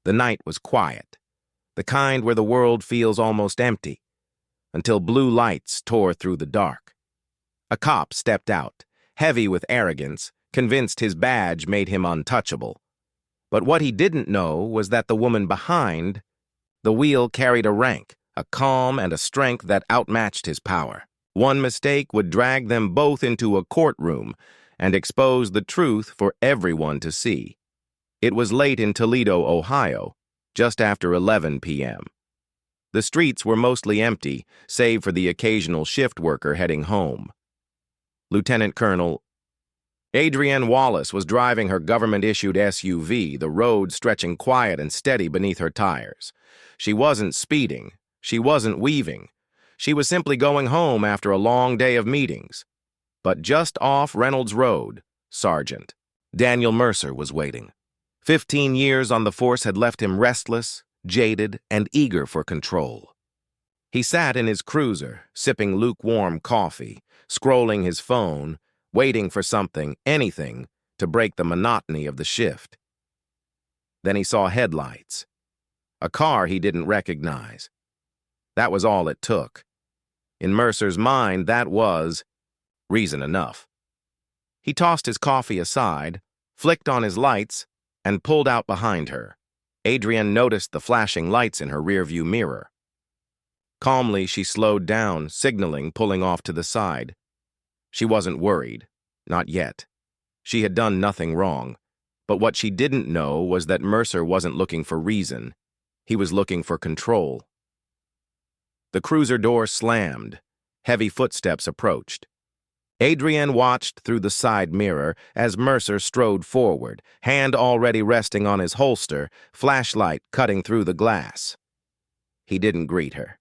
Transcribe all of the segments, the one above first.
The night was quiet, the kind where the world feels almost empty, until blue lights tore through the dark. A cop stepped out, heavy with arrogance, convinced his badge made him untouchable. But what he didn't know was that the woman behind the wheel carried a rank, a calm and a strength that outmatched his power. One mistake would drag them both into a courtroom and expose the truth for everyone to see. It was late in Toledo, Ohio, just after 11 p.m. The streets were mostly empty, save for the occasional shift worker heading home. Lieutenant Colonel Adrienne Wallace was driving her government-issued SUV, the road stretching quiet and steady beneath her tires. She wasn't speeding. She wasn't weaving. She was simply going home after a long day of meetings. But just off Reynolds Road, Sergeant Daniel Mercer was waiting. 15 years on the force had left him restless, jaded, and eager for control. He sat in his cruiser, sipping lukewarm coffee, scrolling his phone, waiting for something, anything, to break the monotony of the shift. Then he saw headlights. A car he didn't recognize. That was all it took. In Mercer's mind, that was reason enough. He tossed his coffee aside, flicked on his lights, and pulled out behind her. Adrienne noticed the flashing lights in her rearview mirror. Calmly, she slowed down, signaling, pulling off to the side. She wasn't worried. Not yet. She had done nothing wrong. But what she didn't know was that Mercer wasn't looking for reason. He was looking for control. The cruiser door slammed. Heavy footsteps approached. Adrienne watched through the side mirror as Mercer strode forward, hand already resting on his holster, flashlight cutting through the glass. He didn't greet her.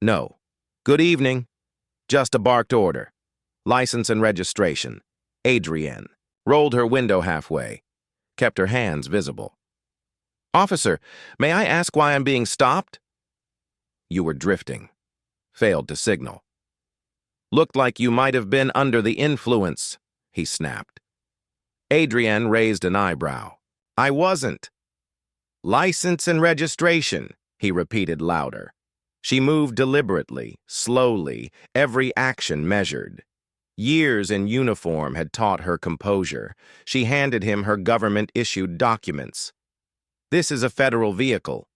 No. Good evening. Just a barked order. License and registration. Adrienne. Rolled her window halfway. Kept her hands visible. Officer, may I ask why I'm being stopped? You were drifting. Failed to signal. Looked like you might have been under the influence, he snapped. Adrienne raised an eyebrow. I wasn't. License and registration, he repeated louder. She moved deliberately, slowly, every action measured. Years in uniform had taught her composure. She handed him her government-issued documents. This is a federal vehicle.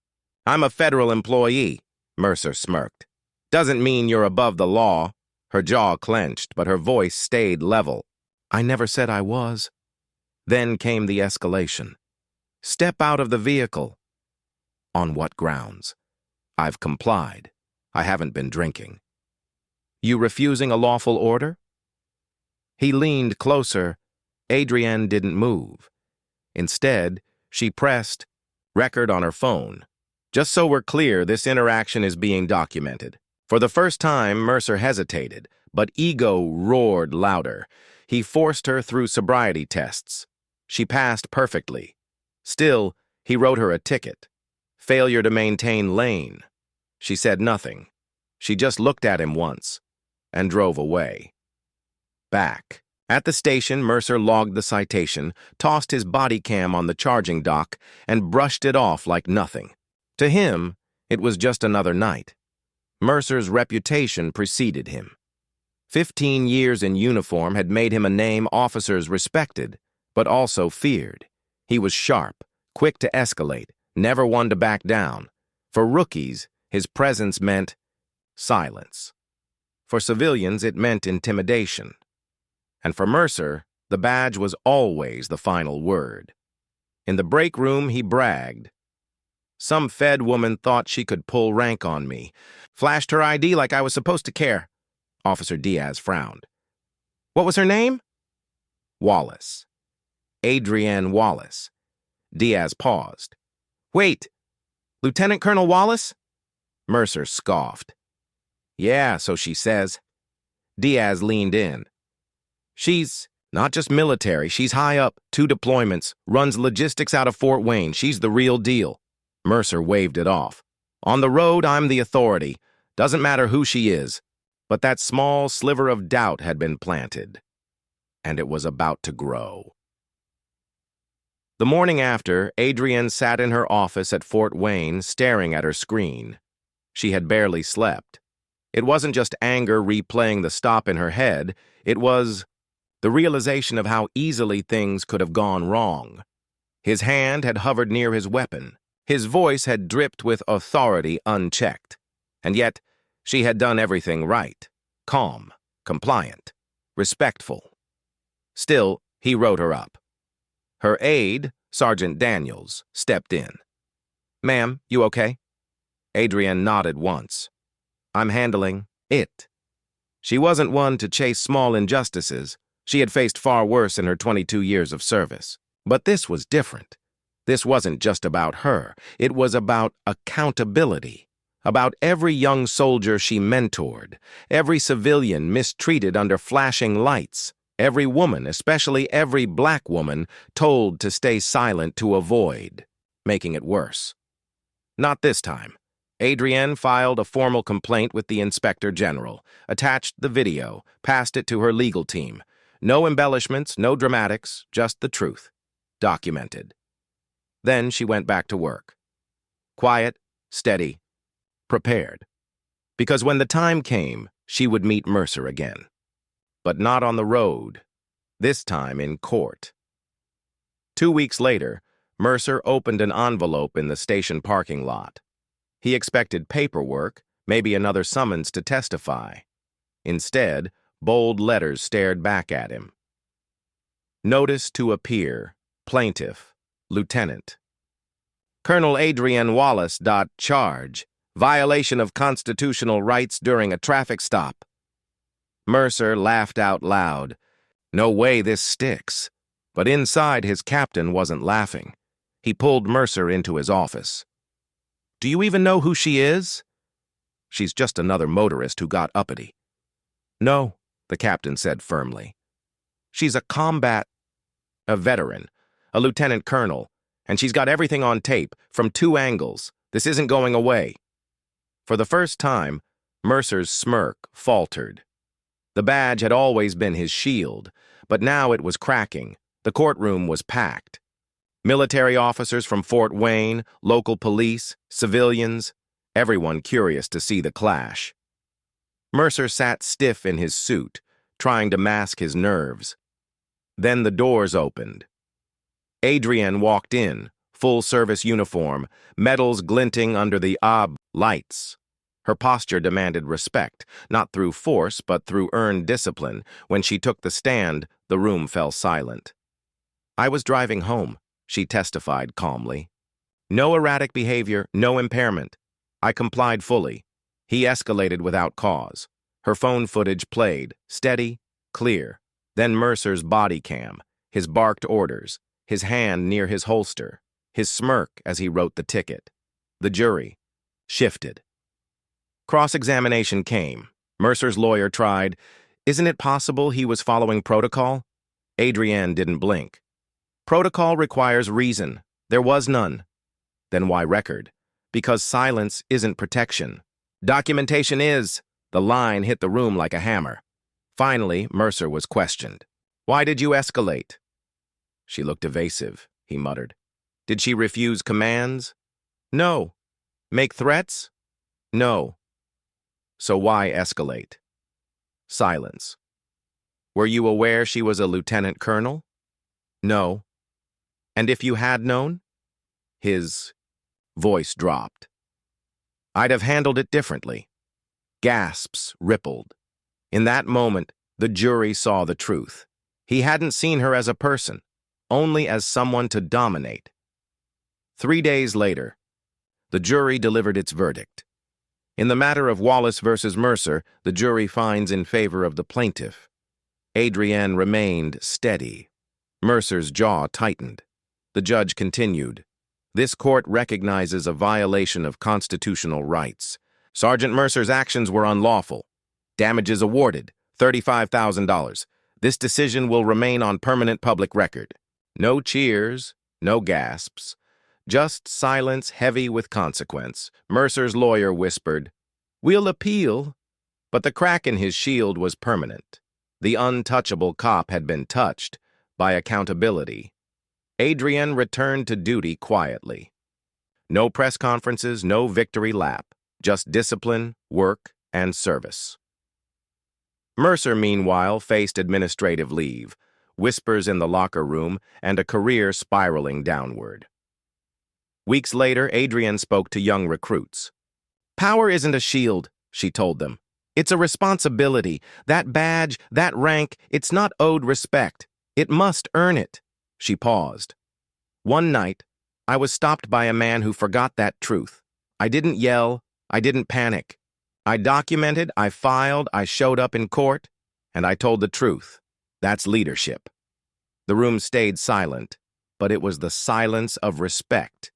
I'm a federal employee, Mercer smirked. Doesn't mean you're above the law. Her jaw clenched, but her voice stayed level. I never said I was. Then came the escalation. Step out of the vehicle. On what grounds? I've complied. I haven't been drinking. You refusing a lawful order? He leaned closer. Adrienne didn't move. Instead, she pressed record on her phone. Just so we're clear, this interaction is being documented. For the first time, Mercer hesitated, but ego roared louder. He forced her through sobriety tests. She passed perfectly. Still, he wrote her a ticket. Failure to maintain lane. She said nothing. She just looked at him once and drove away. Back. At the station, Mercer logged the citation, tossed his body cam on the charging dock, and brushed it off like nothing. To him, it was just another night. Mercer's reputation preceded him. 15 years in uniform had made him a name officers respected, but also feared. He was sharp, quick to escalate, never one to back down. For rookies, his presence meant silence. For civilians, it meant intimidation. And for Mercer, the badge was always the final word. In the break room, he bragged. Some Fed woman thought she could pull rank on me. Flashed her ID like I was supposed to care. Officer Diaz frowned. What was her name? Wallace. Adrienne Wallace. Diaz paused. Wait, Lieutenant Colonel Wallace? Mercer scoffed. Yeah, so she says. Diaz leaned in. She's not just military, she's high up, 2 deployments, runs logistics out of Fort Wayne. She's the real deal. Mercer waved it off. On the road, I'm the authority. Doesn't matter who she is. But that small sliver of doubt had been planted, and it was about to grow. The morning after, Adrienne sat in her office at Fort Wayne staring at her screen. She had barely slept. It wasn't just anger replaying the stop in her head, it was the realization of how easily things could have gone wrong. His hand had hovered near his weapon. His voice had dripped with authority unchecked. And yet, she had done everything right. Calm, compliant, respectful. Still, he wrote her up. Her aide, Sergeant Daniels, stepped in. "Ma'am, you okay?" Adrienne nodded once. "I'm handling it." She wasn't one to chase small injustices. She had faced far worse in her 22 years of service. But this was different. This wasn't just about her. It was about accountability, about every young soldier she mentored, every civilian mistreated under flashing lights, every woman, especially every black woman, told to stay silent to avoid making it worse. Not this time. Adrienne filed a formal complaint with the Inspector General, attached the video, passed it to her legal team. No embellishments, no dramatics, just the truth. Documented. Then she went back to work. Quiet, steady, prepared. Because when the time came, she would meet Mercer again. But not on the road, this time in court. 2 weeks later, Mercer opened an envelope in the station parking lot. He expected paperwork, maybe another summons to testify. Instead, bold letters stared back at him. Notice to appear, plaintiff, lieutenant. Colonel Adrienne Wallace. Charge, violation of constitutional rights during a traffic stop. Mercer laughed out loud. No way this sticks. But inside, his captain wasn't laughing. He pulled Mercer into his office. "Do you even know who she is?" "She's just another motorist who got uppity." "No," the captain said firmly. "She's a veteran, a lieutenant colonel, and she's got everything on tape, from 2 angles. This isn't going away." For the first time, Mercer's smirk faltered. The badge had always been his shield, but now it was cracking. The courtroom was packed. Military officers from Fort Wayne, local police, civilians, everyone curious to see the clash. Mercer sat stiff in his suit, trying to mask his nerves. Then the doors opened. Adrienne walked in, full-service uniform, medals glinting under the lights. Her posture demanded respect, not through force but through earned discipline. When she took the stand, the room fell silent. "I was driving home," she testified calmly. "No erratic behavior, no impairment. I complied fully." He escalated without cause. Her phone footage played, steady, clear. Then Mercer's body cam, his barked orders, his hand near his holster, his smirk as he wrote the ticket. The jury shifted. Cross-examination came. Mercer's lawyer tried, "Isn't it possible he was following protocol?" Adrienne didn't blink. "Protocol requires reason. There was none." "Then why record?" "Because silence isn't protection. Documentation is." The line hit the room like a hammer. Finally, Mercer was questioned. "Why did you escalate?" "She looked evasive," he muttered. "Did she refuse commands?" "No." "Make threats?" "No." "So why escalate?" Silence. "Were you aware she was a lieutenant colonel?" "No." "And if you had known?" His voice dropped. "I'd have handled it differently." Gasps rippled. In that moment, the jury saw the truth. He hadn't seen her as a person, only as someone to dominate. 3 days later, the jury delivered its verdict. In the matter of Wallace versus Mercer, the jury finds in favor of the plaintiff. Adrienne remained steady. Mercer's jaw tightened. The judge continued, "This court recognizes a violation of constitutional rights. Sergeant Mercer's actions were unlawful. Damages awarded, $35,000. This decision will remain on permanent public record." No cheers, no gasps. Just silence heavy with consequence. Mercer's lawyer whispered, "We'll appeal." But the crack in his shield was permanent. The untouchable cop had been touched by accountability. Adrian returned to duty quietly. No press conferences, no victory lap, just discipline, work, and service. Mercer, meanwhile, faced administrative leave, whispers in the locker room, and a career spiraling downward. Weeks later, Adrian spoke to young recruits. "Power isn't a shield," she told them. "It's a responsibility. That badge, that rank, it's not owed respect. It must earn it." She paused. "One night, I was stopped by a man who forgot that truth. I didn't yell. I didn't panic. I documented, I filed, I showed up in court, and I told the truth. That's leadership." The room stayed silent, but it was the silence of respect.